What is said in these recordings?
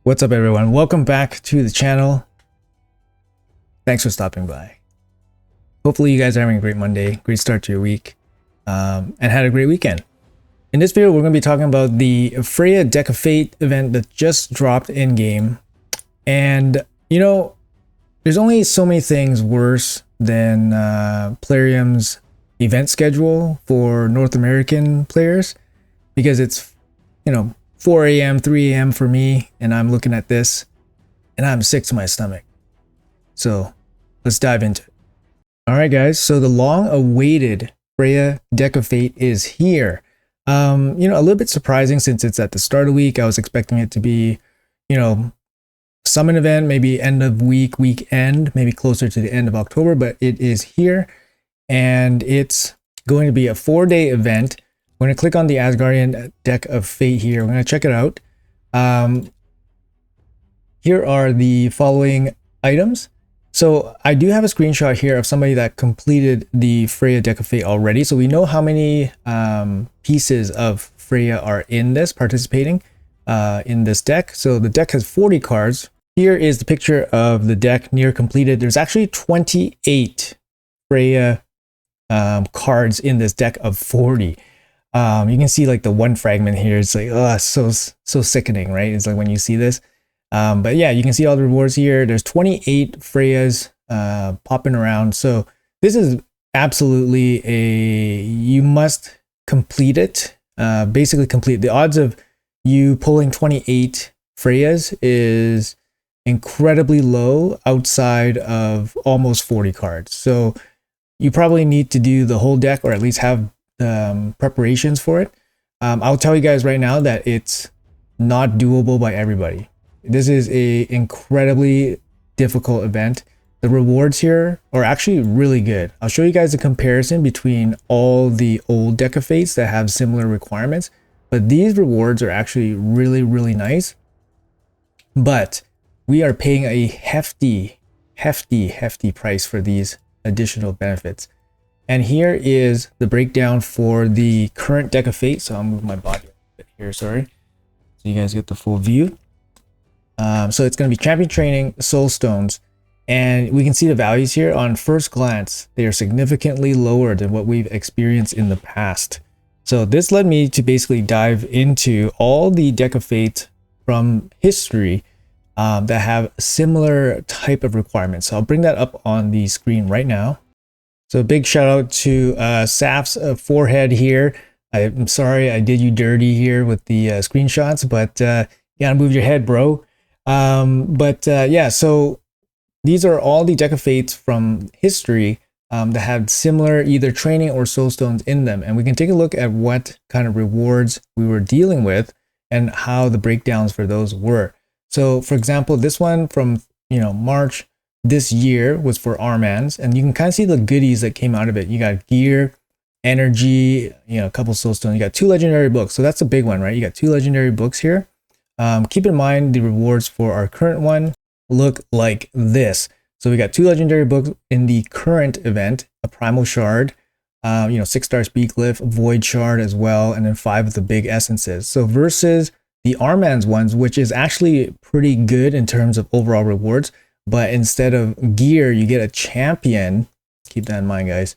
What's up, everyone? Welcome back to the channel. Thanks for stopping by. Hopefully you guys are having a great Monday, great start to your week, and had a great weekend. In this video, we're going to be talking about the Freya Deck of Fate event that just dropped in game. And, you know, there's only so many things worse than Plarium's event schedule for North American players, because it's, 4 a.m., 3 a.m. for me, and I'm looking at this, and I'm sick to my stomach. So let's dive into it. All right, guys. So the long-awaited Freya Deck of Fate is here. A little bit surprising since it's at the start of the week. I was expecting it to be, summon event, maybe end of week, weekend, maybe closer to the end of October, but it is here, and it's going to be a 4-day event. We're going to click on the Asgardian Deck of Fate here. We're going to check it out. Here are the following items. So I do have a screenshot here of somebody that completed the Freya Deck of Fate already. So we know how many pieces of Freya are in this, participating in this deck. So the deck has 40 cards. Here is the picture of the deck near completed. There's actually 28 Freya cards in this deck of 40. You can see like the one fragment here. It's like, oh, so sickening, right? It's like when you see this. But yeah, you can see all the rewards here. There's 28 Freyas popping around. So this is absolutely you must complete it. Basically complete. The odds of you pulling 28 Freyas is incredibly low outside of almost 40 cards. So you probably need to do the whole deck, or at least have preparations for it. I'll tell you guys right now that it's not doable by everybody. This is a incredibly difficult event. The rewards here are actually really good. I'll show you guys a comparison between all the old Deck of Fates that have similar requirements, but these rewards are actually really nice. But we are paying a hefty price for these additional benefits. And here is the breakdown for the current Deck of Fate. So I'll move my body a bit here, sorry. So you guys get the full view. So it's going to be Champion Training, Soul Stones. And we can see the values here. On first glance, they are significantly lower than what we've experienced in the past. So this led me to basically dive into all the Deck of Fate from history that have similar type of requirements. So I'll bring that up on the screen right now. So big shout out to SAPH's forehead here. I'm sorry I did you dirty here with the screenshots, but you gotta move your head, bro. Yeah, so these are all the Deck of Fates from history that have similar either training or soul stones in them. And we can take a look at what kind of rewards we were dealing with and how the breakdowns for those were. So for example, this one from March this year was for Armans, and you can kind of see the goodies that came out of it. You got gear, energy, a couple soul stones. You got 2 legendary books, so that's a big one, right? You got 2 legendary books here. Keep in mind the rewards for our current one look like this. So we got 2 legendary books in the current event, a primal shard, 6-star speed glyph, void shard as well, and then 5 of the big essences. So versus the Armans ones, which is actually pretty good in terms of overall rewards, but instead of gear, you get a champion. Keep that in mind, guys.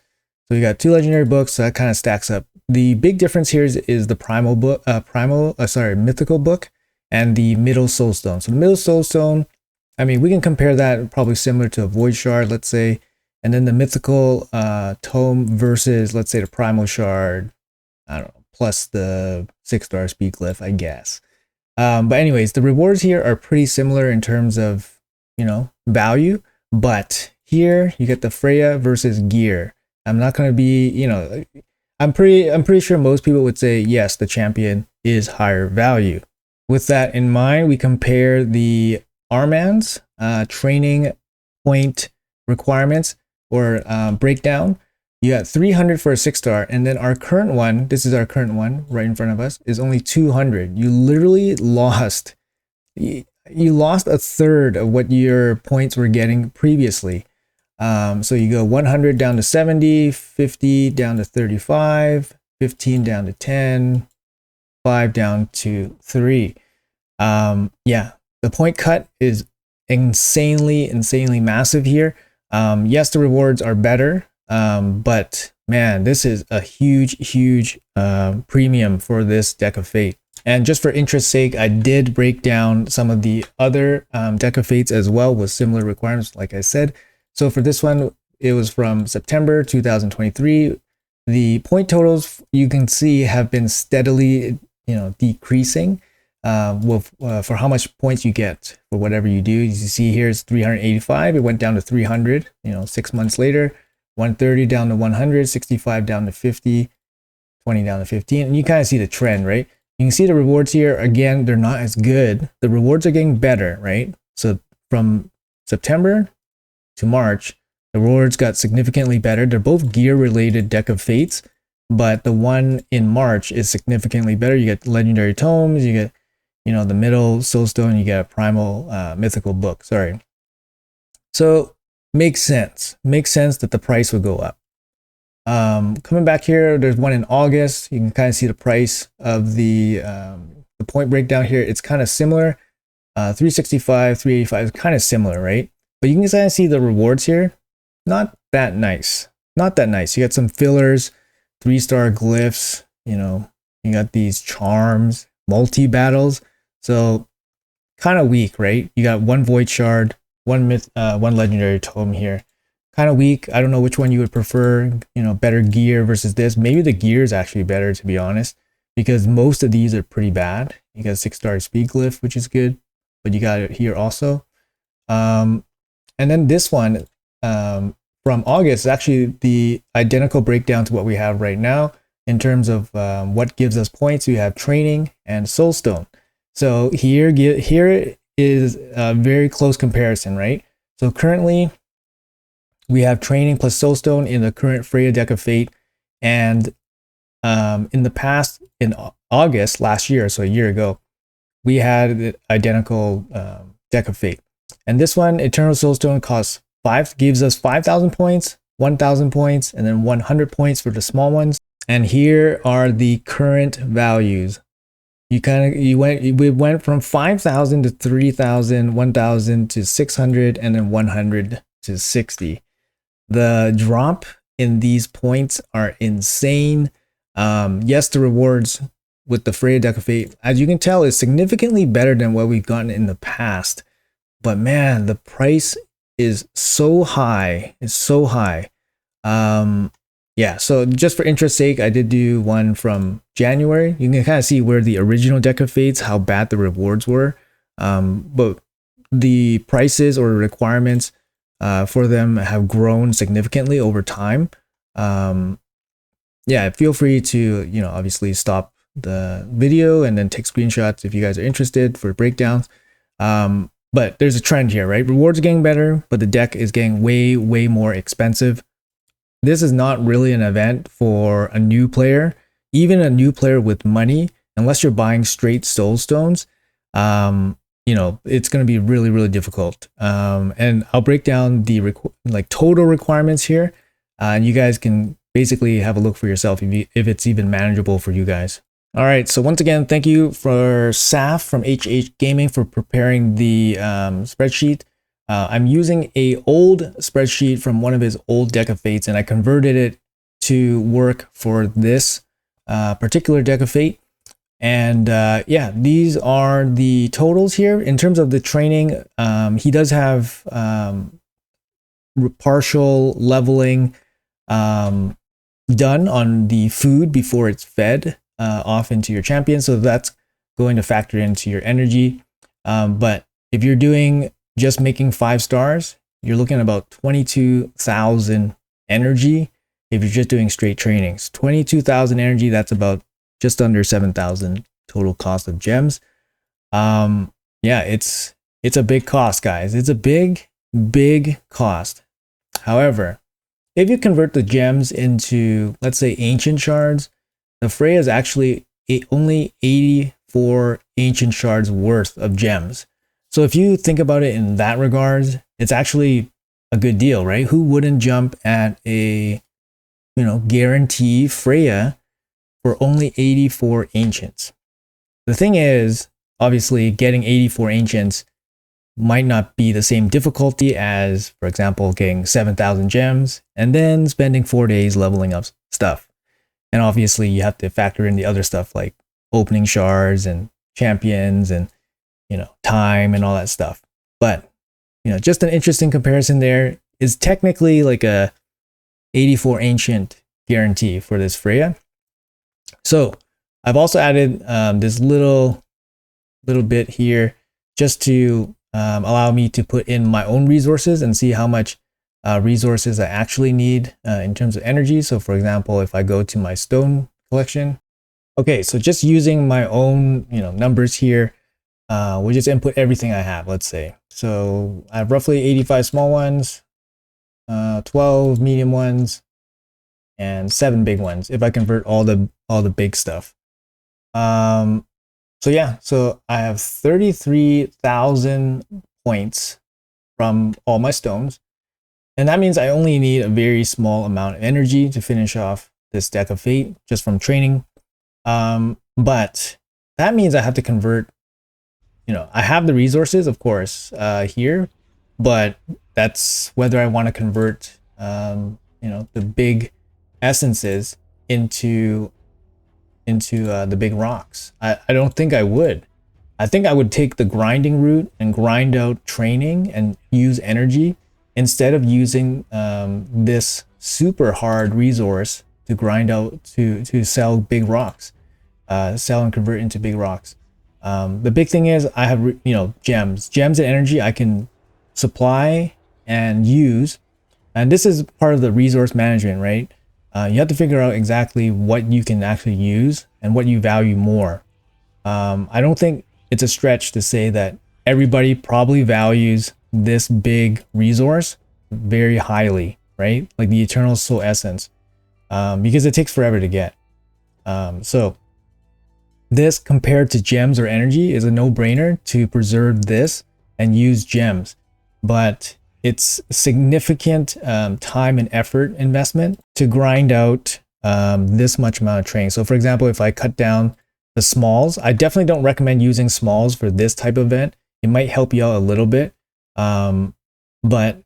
So you got 2 legendary books, so that kind of stacks up. The big difference here is the mythical book and the middle soul stone. So the middle soul stone, I mean, we can compare that probably similar to a void shard, let's say, and then the mythical tome versus, let's say, the primal shard, I don't know, plus the 6-star speed glyph, I guess. But anyways, the rewards here are pretty similar in terms of value, but here you get the Freya versus gear. I'm not going to be, I'm pretty sure most people would say yes, the champion is higher value. With that in mind, we compare the Armans training point requirements or breakdown. You got 300 for a 6-star, and then our current one, this is our current one right in front of us, is only 200. You literally lost. You lost a third of what your points were getting previously. So you go 100 down to 70, 50 down to 35, 15 down to 10, 5 down to 3. Yeah, the point cut is insanely massive here. Yes, the rewards are better, but man, this is a huge premium for this deck of fate. And just for interest's sake, I did break down some of the other deck of fates as well with similar requirements, like I said. So for this one, it was from September 2023. The point totals you can see have been steadily, decreasing for how much points you get for whatever you do. As you see here, it's 385. It went down to 300. 6 months later, 130 down to 100, 65 down to 50, 20 down to 15, and you kind of see the trend, right? You can see the rewards here. Again, they're not as good. The rewards are getting better, right? So from September to March, the rewards got significantly better. They're both gear-related deck of fates, but the one in March is significantly better. You get legendary tomes, you get, the middle soulstone, you get a primal mythical book. Sorry. So makes sense. Makes sense that the price would go up. Coming back here, there's one in August. You can kind of see the price of the point breakdown here. It's kind of similar. 365, 385 is kind of similar, right? But you can kind of see the rewards here. Not that nice. Not that nice. You got some fillers, 3-star glyphs, you got these charms, multi-battles. So kind of weak, right? You got one void shard, one legendary tome here. Kind of weak. I don't know which one you would prefer, better gear versus this. Maybe the gear is actually better, to be honest, because most of these are pretty bad. You got 6-star speed glyph, which is good, but you got it here also. And then this one from August is actually the identical breakdown to what we have right now in terms of what gives us points. We have training and soulstone. So here is a very close comparison, right? So currently we have training plus soulstone in the current Freya deck of fate, and in the past, in August last year, so a year ago, we had the identical deck of fate. And this one, Eternal Soulstone, gives us 5,000 points, 1,000 points, and then 100 points for the small ones. And here are the current values. We went from 5,000 to 3,000, 1,000 to 600, and then 100 to 60. The drop in these points are insane. Yes, the rewards with the Freya deck of fate, as you can tell, is significantly better than what we've gotten in the past. But man, the price is so high. It's so high. Yeah, so just for interest's sake, I did do one from January. You can kind of see where the original deck of fates, how bad the rewards were. But the prices or requirements for them have grown significantly over time. Yeah, feel free to, obviously stop the video and then take screenshots if you guys are interested for breakdowns. But there's a trend here, right? Rewards are getting better, but the deck is getting way more expensive. This is not really an event for a new player, even a new player with money, unless you're buying straight soulstones. It's going to be really difficult. And I'll break down the total requirements here, and you guys can basically have a look for yourself if it's even manageable for you guys. All right, so once again, thank you for SAPH from HH Gaming for preparing the spreadsheet. I'm using a old spreadsheet from one of his old deck of fates, and I converted it to work for this particular deck of fate. And yeah, these are the totals here. In terms of the training, he does have partial leveling done on the food before it's fed off into your champion. So that's going to factor into your energy. But if you're doing just making 5 stars, you're looking at about 22,000 energy. If you're just doing straight trainings, 22,000 energy, that's about just under 7,000 total cost of gems. Yeah, it's a big cost, guys. It's a big cost. However, if you convert the gems into, let's say, ancient shards, the Freya is actually only 84 ancient shards worth of gems. So if you think about it in that regards, it's actually a good deal, right? Who wouldn't jump at a, guarantee Freya for only 84 ancients? The thing is, obviously getting 84 ancients might not be the same difficulty as, for example, getting 7,000 gems and then spending 4 days leveling up stuff. And obviously you have to factor in the other stuff like opening shards and champions and, time and all that stuff. But, just an interesting comparison there. Is technically like a 84 ancient guarantee for this Freya. So I've also added this little bit here just to allow me to put in my own resources and see how much resources I actually need in terms of energy. So for example, if I go to my stone collection, okay, so just using my own numbers here, we'll just input everything I have, let's say. So I have roughly 85 small ones, 12 medium ones, and 7 big ones if I convert all the big stuff. So yeah, so I have 33,000 points from all my stones. And that means I only need a very small amount of energy to finish off this deck of fate just from training. But that means I have to convert, I have the resources, of course, here, but that's whether I want to convert, the big essences into the big rocks. I don't think I would. I think I would take the grinding route and grind out training and use energy instead of using this super hard resource to grind out to sell big rocks, sell and convert into big rocks. The big thing is I have gems and energy I can supply and use, and this is part of the resource management, right? You have to figure out exactly what you can actually use and what you value more. I don't think it's a stretch to say that everybody probably values this big resource very highly, right? Like the Eternal Soul Essence, because it takes forever to get. So this compared to gems or energy is a no-brainer to preserve this and use gems, but it's significant time and effort investment to grind out this much amount of training. So for example, if I cut down the smalls, I definitely don't recommend using smalls for this type of event. It might help you out a little bit, but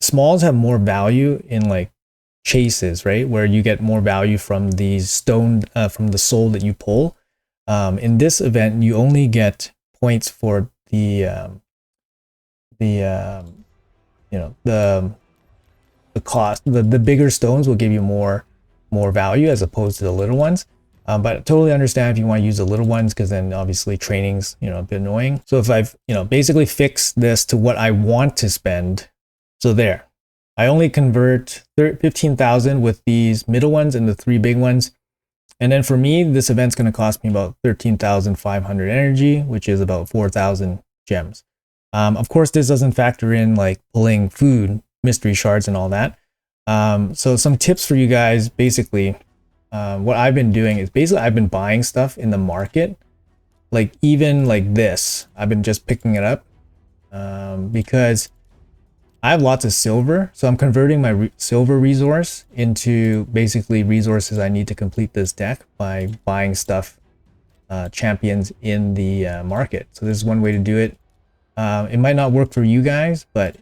smalls have more value in like chases, right? Where you get more value from the stone, from the soul that you pull. In this event, you only get points for the cost. The bigger stones will give you more value as opposed to the little ones. But I totally understand if you want to use the little ones, because then obviously training's a bit annoying. So if I've basically fixed this to what I want to spend, so there, I only convert 15,000 with these middle ones and the 3 big ones. And then for me, this event's going to cost me about 13,500 energy, which is about 4,000 gems. Of course, this doesn't factor in like pulling food, mystery shards, and all that. So some tips for you guys. Basically, what I've been doing is I've been buying stuff in the market, like even like this. I've been just picking it up because I have lots of silver, so I'm converting my silver resource into basically resources I need to complete this deck by buying stuff, champions in the market. So this is one way to do it. It might not work for you guys, but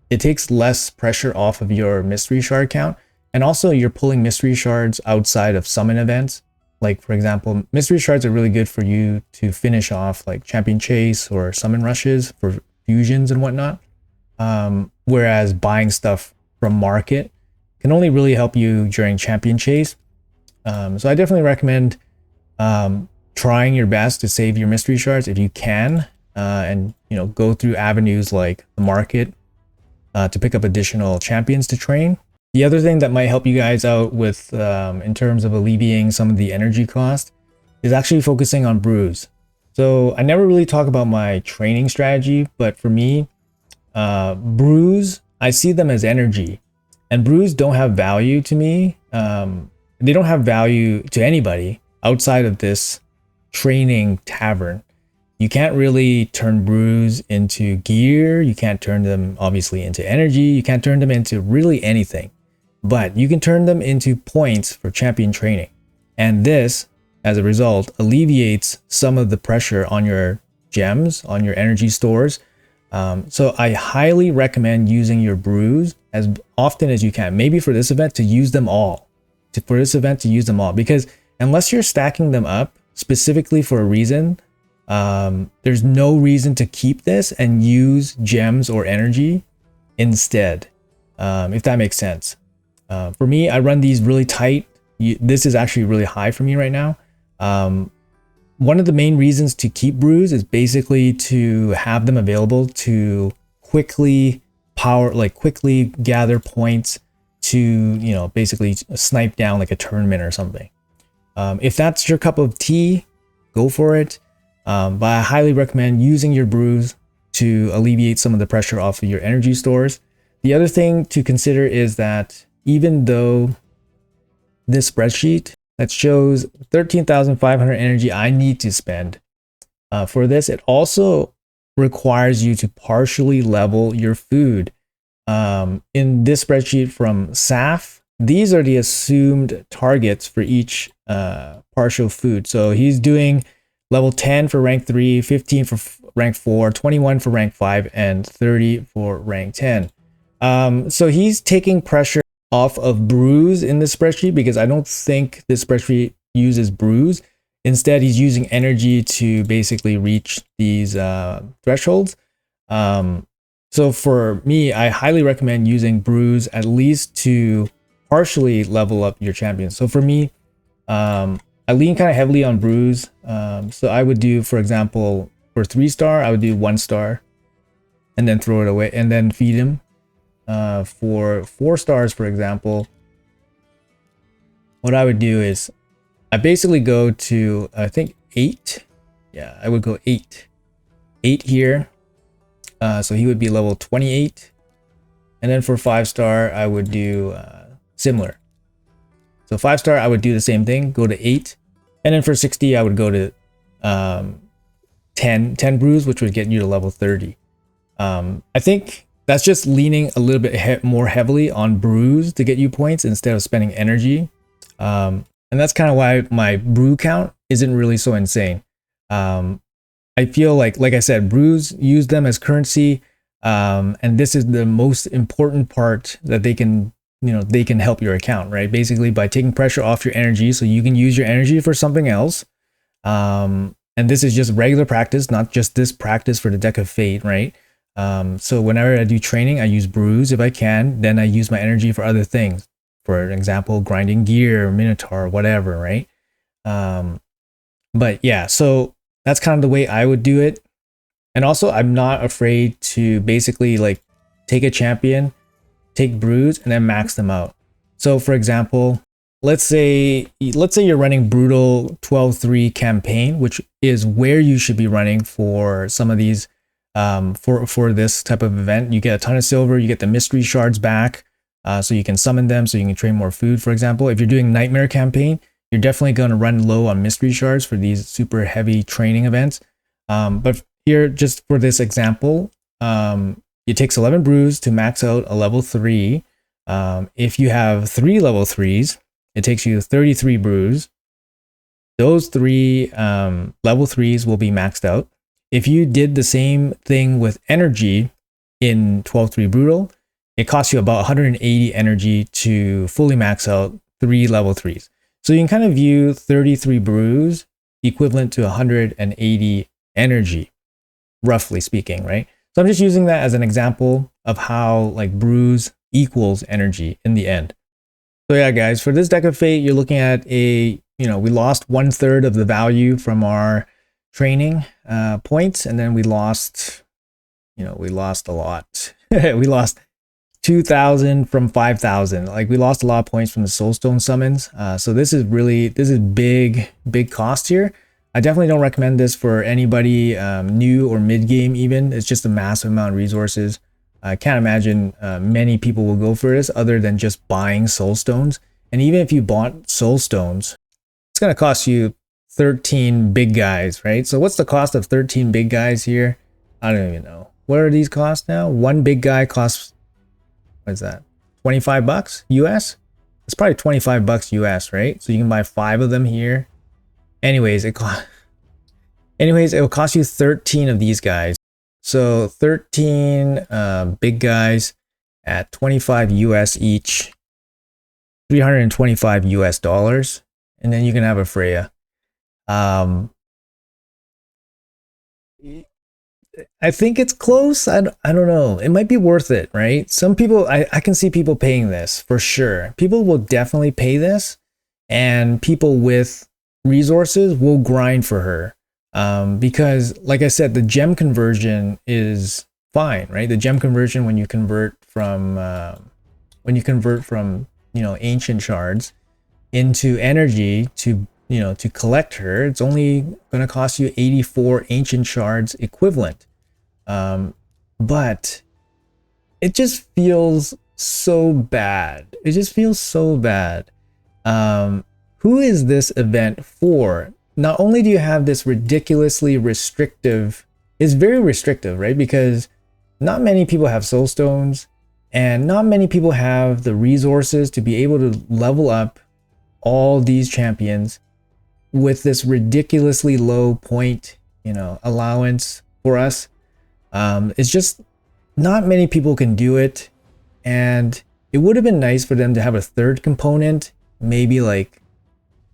it takes less pressure off of your mystery shard count. And also you're pulling mystery shards outside of summon events. Like for example, mystery shards are really good for you to finish off like champion chase or summon rushes for fusions and whatnot. Whereas buying stuff from market can only really help you during champion chase. So I definitely recommend trying your best to save your mystery shards if you can, and go through avenues like the market to pick up additional champions to train. The other thing that might help you guys out with in terms of alleviating some of the energy cost is actually focusing on brews. So I never really talk about my training strategy, but for me, brews, I see them as energy, and brews don't have value to me. They don't have value to anybody outside of this training tavern. You can't really turn brews into gear. You can't turn them obviously into energy. You can't turn them into really anything, but you can turn them into points for champion training. And this, as a result, alleviates some of the pressure on your gems, on your energy stores. So I highly recommend using your brews as often as you can. Maybe for this event to use them all. Because unless you're stacking them up specifically for a reason, there's no reason to keep this and use gems or energy instead, if that makes sense. For me, I run these really tight. This is actually really high for me right now. One of the main reasons to keep brews is basically to have them available to quickly gather points to, you know, basically snipe down like a tournament or something. If that's your cup of tea, go for it. But I highly recommend using your brews to alleviate some of the pressure off of your energy stores. The other thing to consider is that even though this spreadsheet that shows 13,500 energy I need to spend for this, it also requires you to partially level your food. In this spreadsheet from SAPH, these are the assumed targets for each partial food. So he's doing level 10 for rank 3, 15 for rank 4, 21 for rank 5, and 30 for rank 10. So he's taking pressure off of brews in this spreadsheet because I don't think this spreadsheet uses brews. Instead, he's using energy to basically reach these thresholds. So for me, I highly recommend using brews at least to partially level up your champions. So for me, I lean kind of heavily on brews. So I would do, for example, for 3-star, I would do 1 star and then throw it away and then feed him. For 4 stars, for example, what I would do is I basically go to, I think 8. Yeah, I would go 8. 8 here. So he would be level 28. And then for 5-star, I would do similar. So 5-star, I would do the same thing, go to 8. And then for 60, I would go to 10 brews, which would get you to level 30. I think that's just leaning a little bit more heavily on brews to get you points instead of spending energy. And that's kind of why my brew count isn't really so insane. I feel like I said, brews, use them as currency. And this is the most important part that they can help your account, right? Basically by taking pressure off your energy so you can use your energy for something else. And this is just regular practice, not just this practice for the Deck of Fate, right? So whenever I do training, I use brews if I can, then I use my energy for other things. For example, grinding gear, Minotaur, whatever, right? But yeah, so that's kind of the way I would do it. And also, I'm not afraid to basically like take a champion, take brews, and then max them out. So for example, let's say you're running brutal 12-3 campaign, which is where you should be running for some of these. For this type of event, you get a ton of silver, you get the mystery shards back, so you can summon them, so you can trade more food. For example, if you're doing nightmare campaign, you're definitely going to run low on mystery shards for these super heavy training events. But here, just for this example, it takes 11 brews to max out a level 3. If you have 3 level 3s, it takes you 33 brews. Those 3 level 3s will be maxed out. If you did the same thing with energy in 12-3 Brutal, it costs you about 180 energy to fully max out 3 level 3s. So you can kind of view 33 brews equivalent to 180 energy, roughly speaking, right? So I'm just using that as an example of how like brews equals energy in the end. So yeah, guys, for this Deck of Fate, you're looking at we lost 1/3 of the value from our training points, and then we lost a lot. We lost 2,000 from 5,000. Like we lost a lot of points from the soulstone summons. So this is big cost here. I definitely don't recommend this for anybody new or mid game even. It's just a massive amount of resources. I can't imagine many people will go for this other than just buying soulstones. And even if you bought soulstones, it's going to cost you 13 big guys, right? So what's the cost of 13 big guys here? I don't even know. What are these costs now? One big guy costs, what is that? 25 bucks US? It's probably 25 bucks US, right? So you can buy 5 of them here. anyways, anyways, it will cost you 13 of these guys. So 13 big guys at 25 US each, 325 US dollars, and then you can have a Freya. I think it's close. I don't know. It might be worth it, right? Some people, I can see people paying this for sure. People will definitely pay this, and people with resources will grind for her. Because like I said, the gem conversion is fine, right? The gem conversion when you convert from ancient shards into energy to to collect her, it's only going to cost you 84 ancient shards equivalent. But it just feels so bad. It just feels so bad. Who is this event for? Not only do you have this ridiculously restrictive, it's very restrictive, right? Because not many people have soul stones, and not many people have the resources to be able to level up all these champions with this ridiculously low point, allowance for us. It's just not many people can do it, and it would have been nice for them to have a third component, maybe like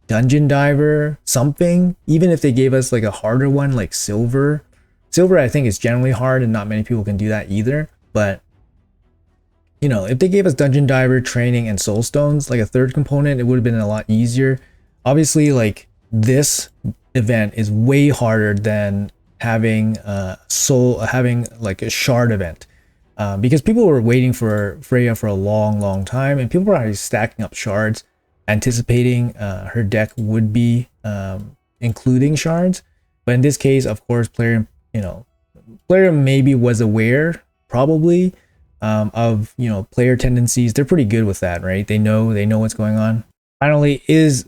dungeon diver, something. Even if they gave us like a harder one, like silver. Silver, I think, is generally hard, and not many people can do that either. But if they gave us dungeon diver, training, and soul stones, like a third component, it would have been a lot easier. Obviously, like this event is way harder than having like a shard event, because people were waiting for Freya for a long time, and people were already stacking up shards, anticipating her deck would be including shards. But in this case, of course, Plarium maybe was aware, probably, of player tendencies. They're pretty good with that, right? They know what's going on. Finally, is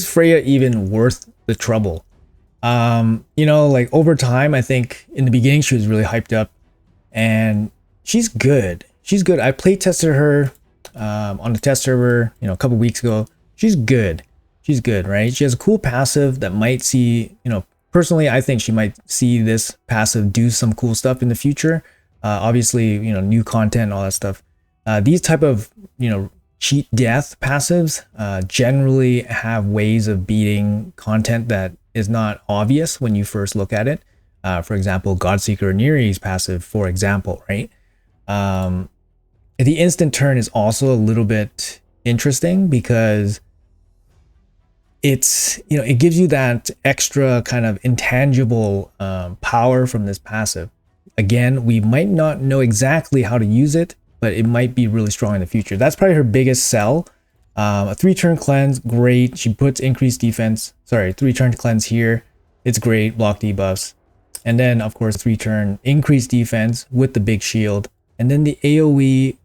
Freya even worth the trouble? Like over time, I think in the beginning she was really hyped up, and she's good. I play tested her on the test server, a couple weeks ago. She's good, right? She has a cool passive that might see, personally, I think she might see this passive do some cool stuff in the future. Obviously, new content, all that stuff. These type of, cheat death passives generally have ways of beating content that is not obvious when you first look at it. For example, Godseeker Neri's passive, for example, right? The instant turn is also a little bit interesting because it's, it gives you that extra kind of intangible power from this passive. Again, we might not know exactly how to use it, but it might be really strong in the future. That's probably her biggest sell. A 3-turn cleanse, great. She puts increased defense. Sorry, 3-turn cleanse here. It's great, block debuffs. And then, of course, 3-turn increased defense with the big shield. And then the AoE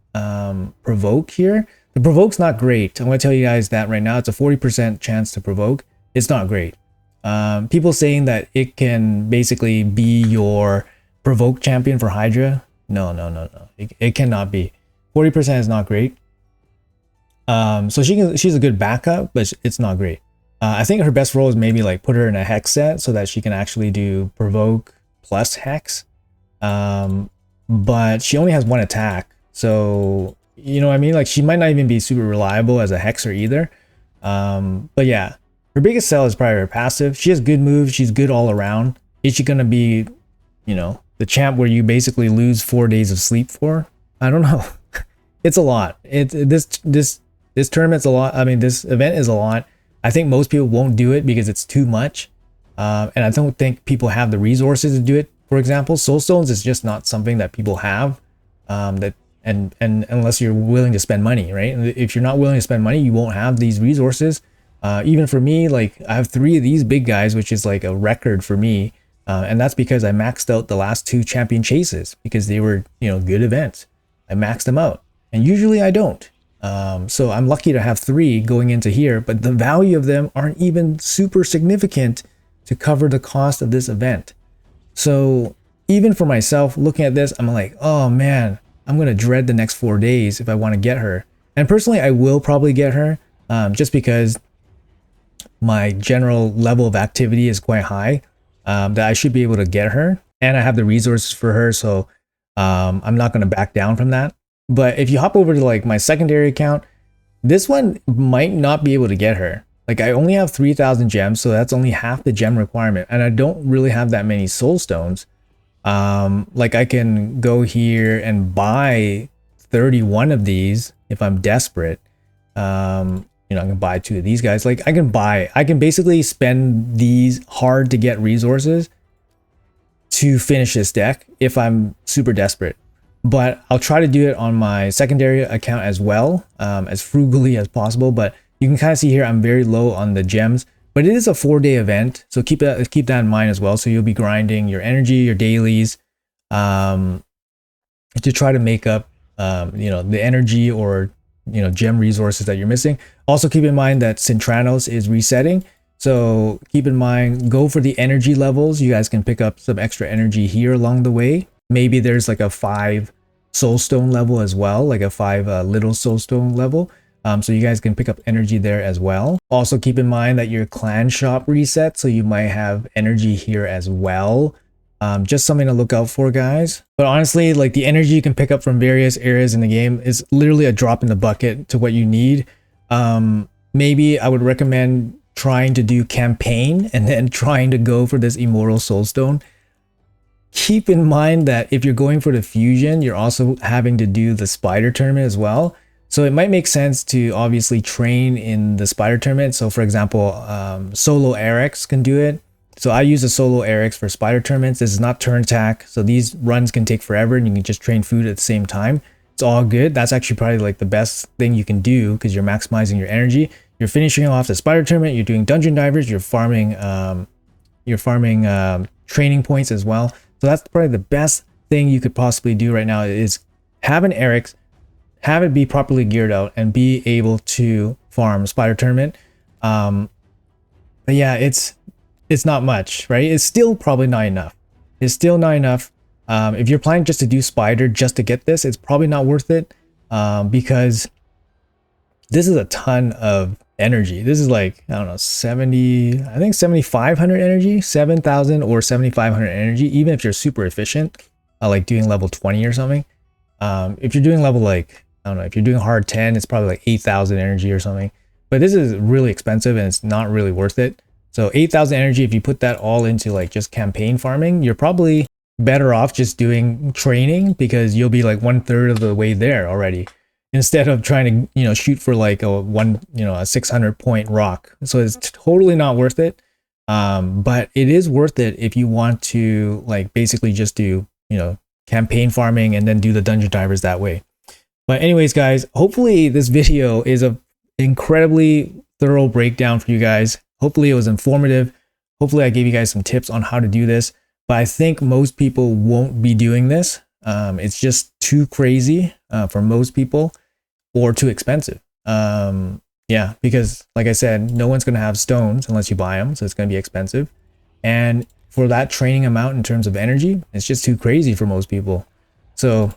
provoke here. The provoke's not great. I'm going to tell you guys that right now. It's a 40% chance to provoke. It's not great. People saying that it can basically be your provoke champion for Hydra. No. It cannot be. 40% is not great. So she's a good backup, but it's not great. I think her best role is maybe like put her in a hex set so that she can actually do provoke plus hex. But she only has one attack, so you know what I mean? Like she might not even be super reliable as a hexer either. But yeah, her biggest sell is probably her passive. She has good moves. She's good all around. Is she gonna be, the champ where you basically lose 4 days of sleep for? I don't know. It's a lot. This tournament's a lot. I mean, this event is a lot. I think most people won't do it because it's too much. And I don't think people have the resources to do it. For example, soul stones is just not something that people have. And unless you're willing to spend money, right? If you're not willing to spend money, you won't have these resources. Even for me, like I have 3 of these big guys, which is like a record for me. And that's because I maxed out the last 2 champion chases because they were, good events. I maxed them out, and usually I don't. So I'm lucky to have 3 going into here, but the value of them aren't even super significant to cover the cost of this event. So even for myself, looking at this, I'm like, oh man, I'm going to dread the next 4 days if I want to get her. And personally, I will probably get her, just because my general level of activity is quite high, that I should be able to get her, and I have the resources for her, so I'm not going to back down from that. But if you hop over to like my secondary account, this one might not be able to get her. Like I only have 3,000 gems, so that's only half the gem requirement, and I don't really have that many soul stones. Like I can go here and buy 31 of these if I'm desperate. You know, I can buy 2 of these guys. Like I can basically spend these hard to get resources to finish this deck if I'm super desperate. But I'll try to do it on my secondary account as well, as frugally as possible. But you can kind of see here I'm very low on the gems, but it is a 4-day event, so keep that in mind as well. So you'll be grinding your energy, your dailies, to try to make up you know, the energy or, you know, gem resources that you're missing. Also keep in mind that Cintranos is resetting, so keep in mind, go for the energy levels. You guys can pick up some extra energy here along the way. Maybe there's like a 5 soulstone level as well, like a 5 little soulstone level. So you guys can pick up energy there as well. Also keep in mind that your clan shop resets, so you might have energy here as well. Just something to look out for, guys. But honestly, like the energy you can pick up from various areas in the game is literally a drop in the bucket to what you need. Maybe I would recommend trying to do campaign and then trying to go for this immortal soulstone. Keep in mind that if you're going for the fusion, you're also having to do the spider tournament as well. So it might make sense to obviously train in the spider tournament. So for example, solo Eric's can do it. So I use a solo Eric's for spider tournaments. This is not turn attack, so these runs can take forever and you can just train food at the same time. It's all good. That's actually probably like the best thing you can do because you're maximizing your energy. You're finishing off the spider tournament, you're doing dungeon divers, you're farming training points as well. So that's probably the best thing you could possibly do right now is have an Eric's, have it be properly geared out, and be able to farm spider tournament. But yeah, it's not much, right? It's still probably not enough. It's still not enough. If you're planning just to do spider just to get this, it's probably not worth it, because this is a ton of energy. This is like, I don't know, 7,500 energy, 7,000 or 7,500 energy, even if you're super efficient, like doing level 20 or something. If you're doing level, like, I don't know, if you're doing hard 10, it's probably like 8,000 energy or something. But this is really expensive and it's not really worth it. So 8,000 energy, if you put that all into like just campaign farming, you're probably better off just doing training, because you'll be like 1/3 of the way there already, instead of trying to, you know, shoot for like a 600 point rock. So it's totally not worth it. But it is worth it if you want to like basically just do, you know, campaign farming and then do the dungeon divers that way. But anyways, guys, hopefully this video is a incredibly thorough breakdown for you guys. Hopefully it was informative. Hopefully I gave you guys some tips on how to do this, but I think most people won't be doing this. It's just too crazy for most people, or too expensive. Yeah, because like I said, no one's going to have stones unless you buy them, so it's going to be expensive. And for that training amount in terms of energy, it's just too crazy for most people. So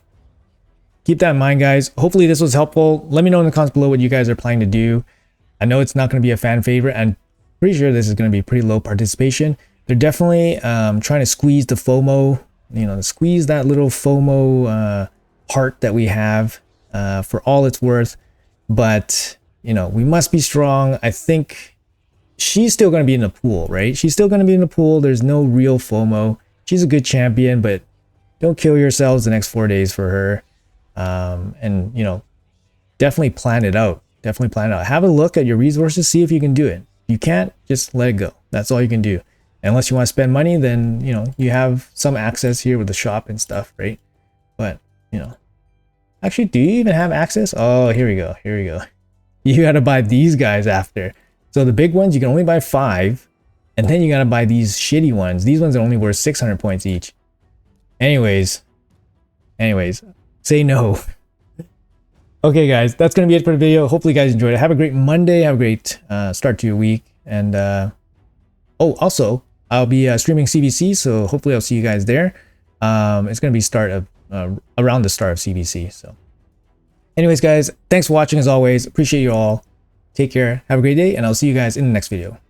keep that in mind, guys. Hopefully this was helpful. Let me know in the comments below what you guys are planning to do. I know it's not going to be a fan favorite, and pretty sure this is going to be pretty low participation. They're definitely trying to squeeze the FOMO, you know, squeeze that little FOMO heart that we have for all it's worth. But, you know, we must be strong. I think she's still going to be in the pool, right? She's still going to be in the pool. There's no real FOMO. She's a good champion, but don't kill yourselves the next 4 days for her. And, you know, definitely plan it out. Definitely plan it out. Have a look at your resources. See if you can do it. If you can't, just let it go. That's all you can do. Unless you want to spend money, then, you know, you have some access here with the shop and stuff, right? But, you know, actually, do you even have access? Oh, here we go. Here we go. You got to buy these guys after. So the big ones, you can only buy 5. And then you got to buy these shitty ones. These ones are only worth 600 points each. Anyways, say no. Okay, guys, that's going to be it for the video. Hopefully you guys enjoyed it. Have a great Monday. Have a great start to your week. And, oh, also, I'll be streaming CBC, so hopefully I'll see you guys there. It's going to be around the start of CBC. So anyways, guys, thanks for watching as always. Appreciate you all. Take care. Have a great day, and I'll see you guys in the next video.